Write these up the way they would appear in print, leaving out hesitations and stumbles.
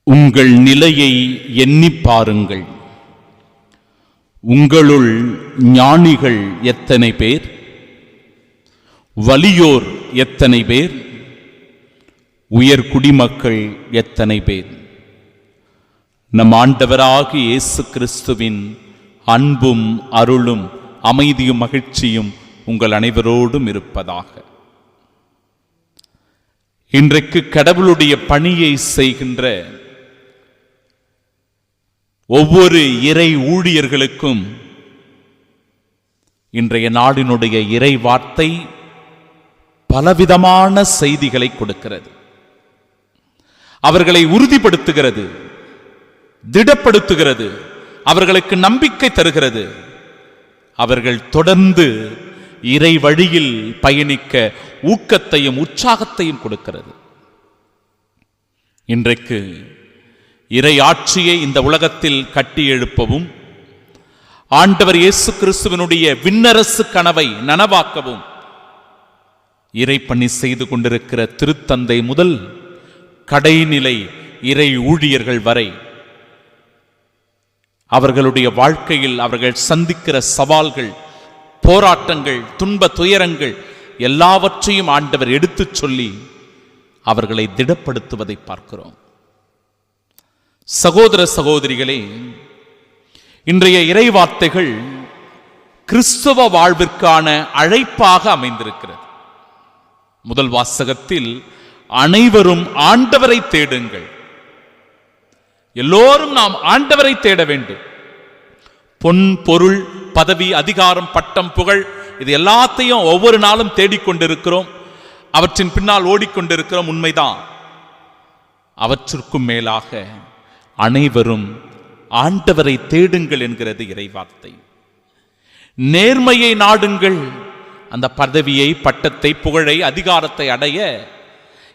உங்கள் நிலையை எண்ணிப் பாருங்கள். உங்களுள் ஞானிகள் எத்தனை பேர்? வலியோர் எத்தனை பேர்? உயர் குடிமக்கள் எத்தனை பேர்? நம் ஆண்டவராகிய இயேசு கிறிஸ்துவின் அன்பும் அருளும் அமைதியும் மகிழ்ச்சியும் உங்கள் அனைவரோடும் இருப்பதாக. இன்றைக்கு கடவுளுடைய பணியை செய்கின்ற ஒவ்வொரு இறை ஊழியர்களுக்கும் இன்றைய நாடினுடைய இறை வார்த்தை பலவிதமான செய்திகளை கொடுக்கிறது. அவர்களை உறுதிப்படுத்துகிறது, திடப்படுத்துகிறது, அவர்களுக்கு நம்பிக்கை தருகிறது. அவர்கள் தொடர்ந்து இறை வழியில் பயணிக்க ஊக்கத்தையும் உற்சாகத்தையும் கொடுக்கிறது. இன்றைக்கு இறை ஆட்சியை இந்த உலகத்தில் கட்டி எழுப்பவும், ஆண்டவர் இயேசு கிறிஸ்துவினுடைய விண்ணரசு கனவை நனவாக்கவும் இறைப்பணி செய்து கொண்டிருக்கிற திருத்தந்தை முதல் கடைநிலை இறை ஊழியர்கள் வரை அவர்களுடைய வாழ்க்கையில் அவர்கள் சந்திக்கிற சவால்கள், போராட்டங்கள், துன்ப துயரங்கள் எல்லாவற்றையும் ஆண்டவர் எடுத்துச் சொல்லி அவர்களை திடப்படுத்துவதை பார்க்கிறோம். சகோதர சகோதரிகளே, இன்றைய இறை வார்த்தைகள் கிறிஸ்தவ வாழ்விற்கான அழைப்பாக அமைந்திருக்கிறது. முதல் வாசகத்தில் அனைவரும் ஆண்டவரை தேடுங்கள். எல்லோரும் நாம் ஆண்டவரை தேட வேண்டும். பொன், பொருள், பதவி, அதிகாரம், பட்டம், புகழ், இது எல்லாத்தையும் ஒவ்வொரு நாளும் தேடிக்கொண்டிருக்கிறோம். அவற்றின் பின்னால் ஓடிக்கொண்டிருக்கிறோம், உண்மைதான். அவற்றிற்கும் மேலாக அனைவரும் ஆண்டவரை தேடுங்கள் என்கிறது இறைவார்த்தை. நேர்மையை நாடுங்கள். அந்த பதவியை, பட்டத்தை, புகழை, அதிகாரத்தை அடைய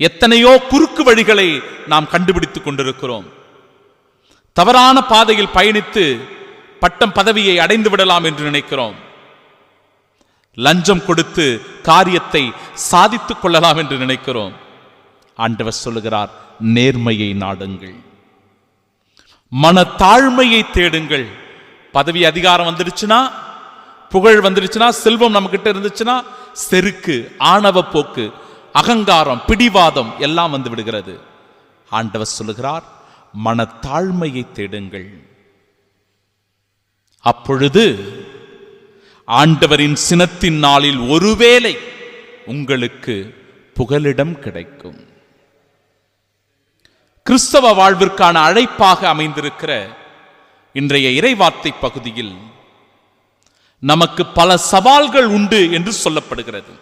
எத்தனையோ குறுக்கு வழிகளை நாம் கண்டுபிடித்துக் கொண்டிருக்கிறோம். தவறான பாதையில் பயணித்து பட்டம், பதவியை அடைந்து விடலாம் என்று நினைக்கிறோம். லஞ்சம் கொடுத்து காரியத்தை சாதித்துக் கொள்ளலாம் என்று நினைக்கிறோம். ஆண்டவர் சொல்லுகிறார், நேர்மையை நாடுங்கள், மனத்தாழ்மையை தேடுங்கள். பதவி, அதிகாரம் வந்துடுச்சுன்னா, புகழ் வந்துடுச்சுன்னா, செல்வம் நம்ம கிட்ட இருந்துச்சுன்னா, செருக்கு, ஆணவ போக்கு, அகங்காரம், பிடிவாதம் எல்லாம் வந்து விடுகிறது. ஆண்டவர் சொல்லுகிறார், மனத்தாழ்மையை தேடுங்கள். அப்பொழுது ஆண்டவரின் சினத்தின் நாளில் ஒருவேளை உங்களுக்கு புகலிடம் கிடைக்கும். கிறிஸ்தவ வாழ்விற்கான அழைப்பாக அமைந்திருக்கிற இன்றைய இறைவார்த்தை பகுதியில் நமக்கு பல சவால்கள் உண்டு என்று சொல்லப்படுகிறது.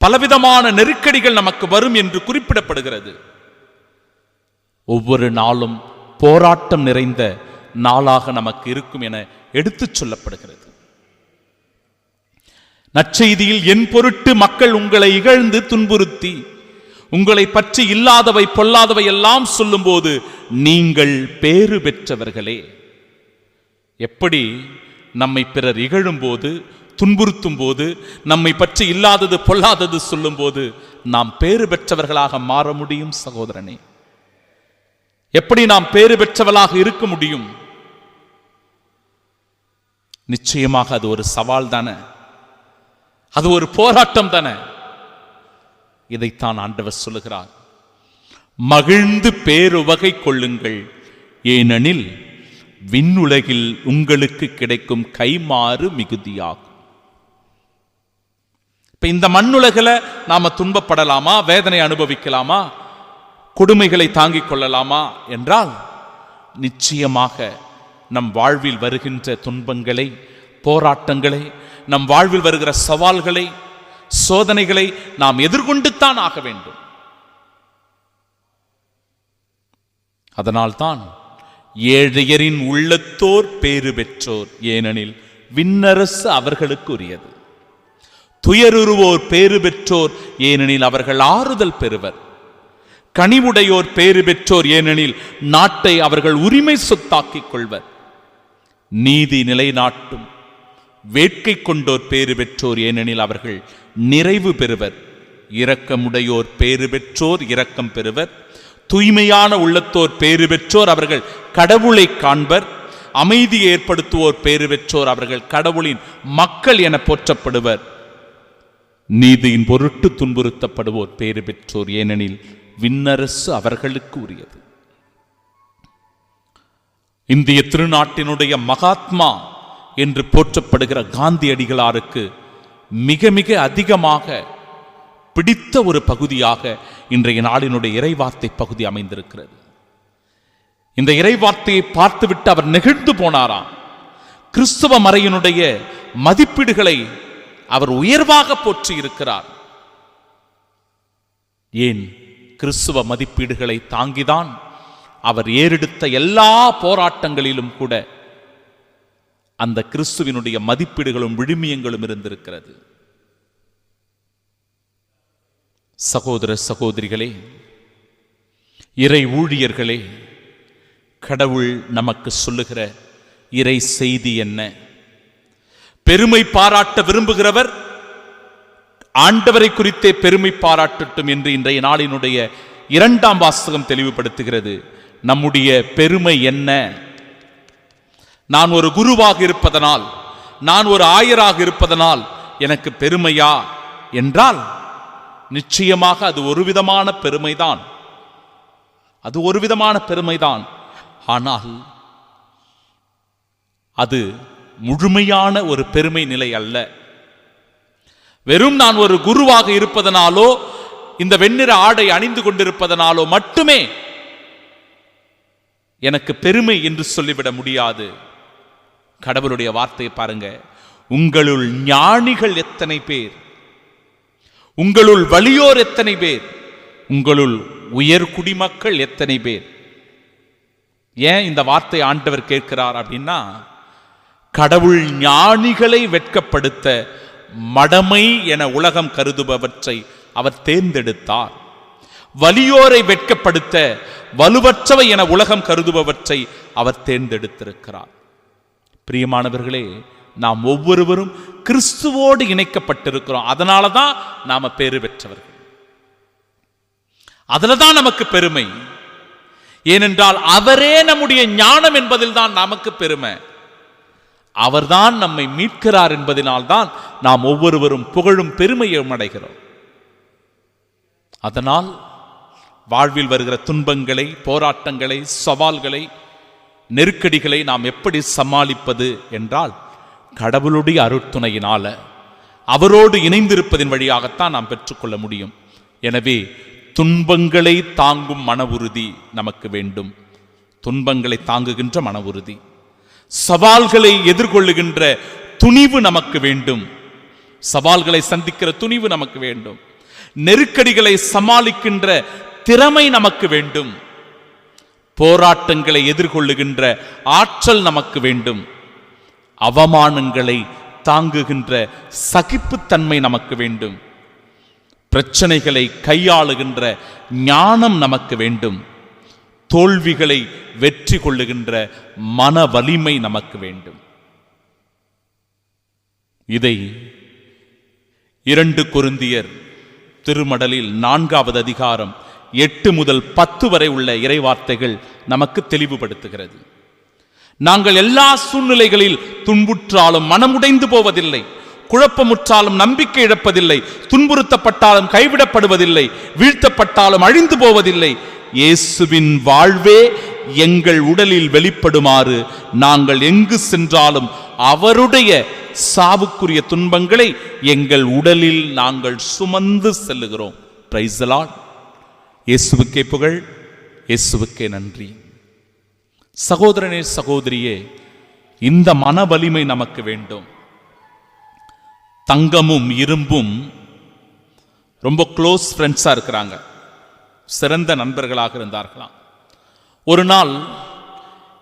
பலவிதமான நெருக்கடிகள் நமக்கு வரும் என்று குறிப்பிடப்படுகிறது. ஒவ்வொரு நாளும் போராட்டம் நிறைந்த நாளாக நமக்கு இருக்கும் என எடுத்துச் சொல்லப்படுகிறது. நற்செய்தியில், என் பொருட்டு மக்கள் உங்களை இகழ்ந்து துன்புறுத்தி உங்களை பற்றி இல்லாதவை பொல்லாதவை எல்லாம் சொல்லும் போது நீங்கள் பேறு பெற்றவர்களே. எப்படி நம்மை பிறர் இகழும் போது, துன்புறுத்தும் போது, நம்மை பற்றி இல்லாதது பொல்லாதது சொல்லும் போது நாம் பேறு பெற்றவர்களாக மாற முடியும்? சகோதரனே, எப்படி நாம் பேறு பெற்றவர்களாக இருக்க முடியும்? நிச்சயமாக அது ஒரு சவால் தானே, அது ஒரு போராட்டம் தானே. இதைத்தான் ஆண்டவர் சொல்லுகிறார், மகிழ்ந்து பேருவகை கொள்ளுங்கள், ஏனெனில் விண்ணுலகில் உங்களுக்கு கிடைக்கும் கைமாறு மிகுதியாகும். இப்ப இந்த மண்ணுலகில் நாம துன்பப்படலாமா, வேதனை அனுபவிக்கலாமா, கொடுமைகளை தாங்கிக் கொள்ளலாமா என்றால், நிச்சயமாக நம் வாழ்வில் வருகின்ற துன்பங்களை, போராட்டங்களை, நம் வாழ்வில் வருகிற சவால்களை, சோதனைகளை நாம் எதிர்கொண்டுத்தான் ஆக வேண்டும். அதனால்தான் ஏழையரின் உள்ளத்தோர் பேறு பெற்றோர், ஏனெனில் விண்ணரசு அவர்களுக்கு உரியது. துயருருவோர் பேறு பெற்றோர், ஏனெனில் அவர்கள் ஆறுதல் பெறுவர். கனிவுடையோர் பேறு பெற்றோர், ஏனெனில் நாட்டை அவர்கள் உரிமை சொத்தாக்கிக் கொள்வர். நீதி நிலைநாட்டும் வேட்கை கொண்டோர் பேறு பெற்றோர், ஏனெனில் அவர்கள் நிறைவு பெறுவர். இரக்கமுடையோர் பேறு பெற்றோர், இரக்கம் பெறுவர். தூய்மையான உள்ளத்தோர் பேறு பெற்றோர், அவர்கள் கடவுளை காண்பர். அமைதியை ஏற்படுத்துவோர் பேறு பெற்றோர், அவர்கள் கடவுளின் மக்கள் என போற்றப்படுவர். நீதியின் பொருட்டு துன்புறுத்தப்படுவோர் பேறு பெற்றோர், ஏனெனில் விண்ணரசு அவர்களுக்கு உரியது. இந்திய திருநாட்டினுடைய மகாத்மா என்று போற்றப்படுகிற காந்தியடிகளாருக்கு மிக மிக அதிகமாக பிடித்த ஒரு பகுதியாக இன்றைய நாளினுடைய இறைவார்த்தை பகுதி அமைந்திருக்கிறது. இந்த இறைவார்த்தையை பார்த்துவிட்டு அவர் நெகிழ்ந்து போனாராம். கிறிஸ்துவ மறையினுடைய மதிப்பீடுகளை அவர் உயர்வாக போற்றி இருக்கிறார். ஏன்? கிறிஸ்துவ மதிப்பீடுகளை தாங்கிதான் அவர் ஏறெடுத்த எல்லா போராட்டங்களிலும் கூட அந்த கிறிஸ்துவினுடைய மதிப்பீடுகளும் விழுமியங்களும் இருந்திருக்கிறது. சகோதர சகோதரிகளே, இறை ஊழியர்களே, கடவுள் நமக்கு சொல்லுகிற இறை செய்தி என்ன? பெருமை பாராட்ட விரும்புகிறவர் ஆண்டவரை குறித்தே பெருமை பாராட்டட்டும் என்று இன்றைய நாளினுடைய 2ஆம் வாசகம் தெளிவுபடுத்துகிறது. நம்முடைய பெருமை என்ன? நான் ஒரு குருவாக இருப்பதனால், நான் ஒரு ஆயராக இருப்பதனால் எனக்கு பெருமையா என்றால் நிச்சயமாக அது ஒரு விதமான பெருமைதான். அது ஒரு விதமான பெருமைதான். ஆனால் அது முழுமையான ஒரு பெருமை நிலை அல்ல. வெறும் நான் ஒரு குருவாக இருப்பதனாலோ இந்த வெண்ணிற ஆடை அணிந்து கொண்டிருப்பதனாலோ மட்டுமே எனக்கு பெருமை என்று சொல்லிவிட முடியாது. கடவுளுடைய வார்த்தையை பாருங்க. உங்களுள் ஞானிகள் எத்தனை பேர், உங்களுள் வலியோர் எத்தனை பேர், உங்களுள் உயர் குடிமக்கள் எத்தனை பேர். ஏன் இந்த வார்த்தை ஆண்டவர் கேட்கிறார் அப்படின்னா, கடவுள் ஞானிகளை வெட்கப்படுத்த மடமை என உலகம் கருதுபவற்றை அவர் தேர்ந்தெடுத்தார். வலியோரை வெட்கப்படுத்த வலுவற்றவை என உலகம் கருதுபவற்றை அவர் தேர்ந்தெடுத்திருக்கிறார். பிரியமானவர்களே, நாம் ஒவ்வொருவரும் கிறிஸ்துவோடு இணைக்கப்பட்டிருக்கிறோம். அதனால தான் நாம பேறு பெற்றவர்கள். அதுல தான் நமக்கு பெருமை. ஏனென்றால் அவரே நம்முடைய ஞானம் என்பதில் தான் நமக்கு பெருமை. அவர்தான் நம்மை மீட்கிறார் என்பதனால் தான் நாம் ஒவ்வொருவரும் புகழும் பெருமையும் அடைகிறோம். அதனால் வாழ்வில் வருகிற துன்பங்களை, போராட்டங்களை, சவால்களை, நெருக்கடிகளை நாம் எப்படி சமாளிப்பது என்றால் கடவுளுடைய அருட்துணையினால, அவரோடு இணைந்திருப்பதின் வழியாகத்தான் நாம் பெற்றுக்கொள்ள முடியும். எனவே துன்பங்களை தாங்கும் மன உறுதி நமக்கு வேண்டும். துன்பங்களை தாங்குகின்ற மன உறுதி, சவால்களை எதிர்கொள்ளுகின்ற துணிவு நமக்கு வேண்டும். சவால்களை சந்திக்கிற துணிவு நமக்கு வேண்டும். நெருக்கடிகளை சமாளிக்கின்ற திறமை நமக்கு வேண்டும். போராட்டங்களை எதிர்கொள்ளுகின்ற ஆற்றல் நமக்கு வேண்டும். அவமானங்களை தாங்குகின்ற சகிப்புத்தன்மை நமக்கு வேண்டும். பிரச்சனைகளை கையாளுகின்ற ஞானம் நமக்கு வேண்டும். தோல்விகளை வெற்றி கொள்ளுகின்ற மன வலிமை நமக்கு வேண்டும். இதை 2 கொரிந்தியர் திருமடலில் 4வது அதிகாரம் 8 முதல் 10 வரை உள்ள இறைவார்த்தைகள் நமக்கு தெளிவுபடுத்துகிறது. நாங்கள் எல்லா சூழ்நிலைகளில் துன்புற்றாலும் மனமுடைந்து போவதில்லை, குழப்பமுற்றாலும் நம்பிக்கை இழப்பதில்லை, துன்புறுத்தப்பட்டாலும் கைவிடப்படுவதில்லை, வீழ்த்தப்பட்டாலும் அழிந்து போவதில்லை. இயேசுவின் வாழ்வே எங்கள் உடலில் வெளிப்படுமாறு நாங்கள் எங்கு சென்றாலும் அவருடைய சாவுக்குரிய துன்பங்களை எங்கள் உடலில் நாங்கள் சுமந்து செல்லுகிறோம். Praise the Lord. இயேசுவுக்கே புகழ், இயேசுவுக்கே நன்றி. சகோதரனே, சகோதரியே, இந்த மன வலிமை நமக்கு வேண்டும். தங்கமும் இரும்பும் ரொம்ப க்ளோஸ் ஃப்ரெண்ட்ஸா இருக்கிறாங்க, சிறந்த நண்பர்களாக இருந்தார்களாம். ஒரு நாள்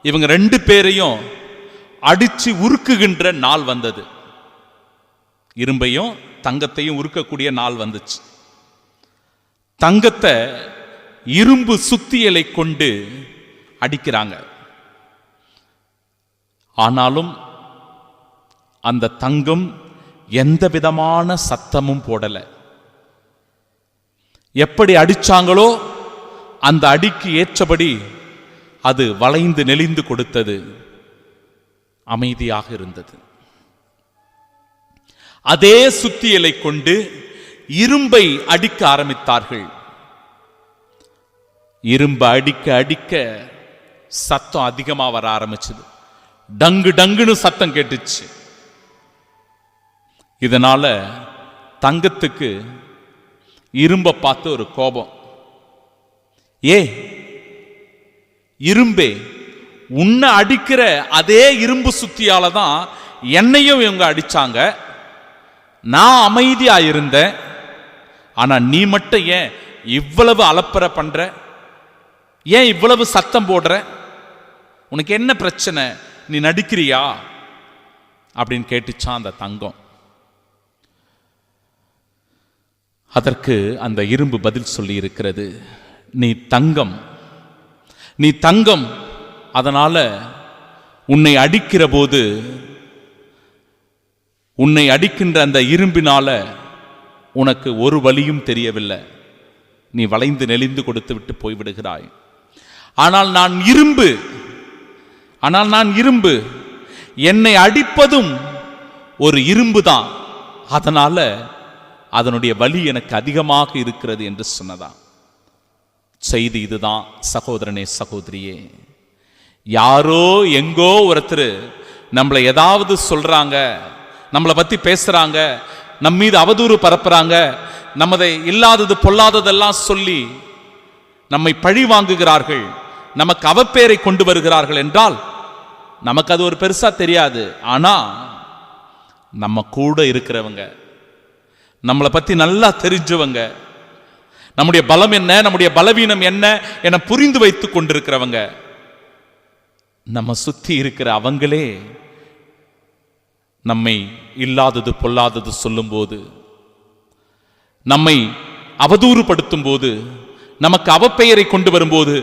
இவங்க 2 பேரையும் அடிச்சு உருக்குகின்ற நாள் வந்தது. இரும்பையும் தங்கத்தையும் உருக்கக்கூடிய நாள் வந்துச்சு. தங்கத்தை இரும்பு சுத்தியலை கொண்டு அடிக்கிறாங்க. ஆனாலும் அந்த தங்கம் எந்த விதமான சத்தமும் போடல. எப்படி அடிச்சாங்களோ அந்த அடிக்கு ஏற்றபடி அது வளைந்து நெளிந்து கொடுத்தது, அமைதியாக இருந்தது. அதே சுத்தியலை கொண்டு இரும்பை அடிக்க ஆரம்பித்தார்கள். இரும்பு அடிக்க அடிக்க சத்தம் அதிகமா வர ஆரம்பிச்சது. டங்கு டங்குன்னு சத்தம் கேட்டுச்சு. இதனால தங்கத்துக்கு இரும்பை பார்த்து ஒரு கோபம். இரும்பே, உன்னை அடிக்கிற அதே இரும்பு சுத்தியால தான் என்னையும் இவங்க அடிச்சாங்க. நான் அமைதியா இருந்தேன். ஆனா நீ மட்டும் ஏன் இவ்வளவு அலப்பற பண்ற? ஏன் இவ்வளவு சத்தம் போடுற? உனக்கு என்ன பிரச்சனை? நீ நடிக்கிறியா அப்படின்னு கேட்டுச்சான் அந்த தங்கம். அதற்கு அந்த இரும்பு பதில் சொல்லி இருக்கிறது, நீ தங்கம், அதனால உன்னை அடிக்கிற போது, உன்னை அடிக்கின்ற அந்த இரும்பினால உனக்கு ஒரு வலியும் தெரியவில்லை. நீ வளைந்து நெளிந்து கொடுத்து விட்டு போய்விடுகிறாய். ஆனால் நான் இரும்பு, என்னை அடிப்பதும் ஒரு இரும்பு தான். அதனால அதனுடைய வலி எனக்கு அதிகமாக இருக்கிறது என்று சொன்னதான். செய்தி இதுதான் சகோதரனே, சகோதரியே. யாரோ எங்கோ ஒருத்தர் நம்மளை ஏதாவது சொல்றாங்க, நம்மளை பத்தி பேசுறாங்க, நம் மீது அவதூறு பரப்புறாங்க, நமதை இல்லாதது பொல்லாததெல்லாம் சொல்லி நம்மை பழி வாங்குகிறார்கள், நமக்கு அவப்பேரை கொண்டு வருகிறார்கள் என்றால் நமக்கு அது ஒரு பெருசா தெரியாது. ஆனா நம்ம கூட இருக்கிறவங்க, நம்மளை பத்தி நல்லா தெரிஞ்சவங்க, நம்முடைய பலம் என்ன, நம்முடைய பலவீனம் என்ன என புரிந்து வைத்துக் கொண்டிருக்கிறவங்க, நம்ம சுத்தி இருக்கிற அவங்களே நம்மை இல்லாதது பொல்லாதது சொல்லும் போது, நம்மை அவதூறுபடுத்தும் போது, நமக்கு அவப்பெயரை கொண்டு வரும்போது,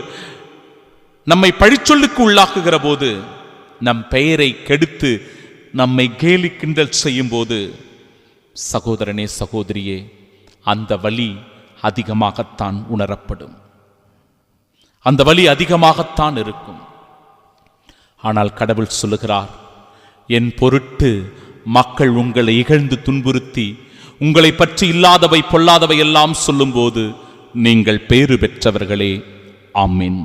நம்மை பழிச்சொல்லுக்கு உள்ளாக்குகிற போது, நம் பெயரை கெடுத்து நம்மை கேலி கிண்டல் செய்யும் போது, சகோதரனே, சகோதரியே, அந்த வலி அதிகமாகத்தான் உணரப்படும். அந்த வலி அதிகமாகத்தான் இருக்கும். ஆனால் கடவுள் சொல்லுகிறார், என் பொருட்டு மக்கள் உங்களை இகழ்ந்து துன்புறுத்தி உங்களை பற்றி இல்லாதவை பொல்லாதவை எல்லாம் சொல்லும் போது நீங்கள் பேறு பெற்றவர்களே. ஆமென்.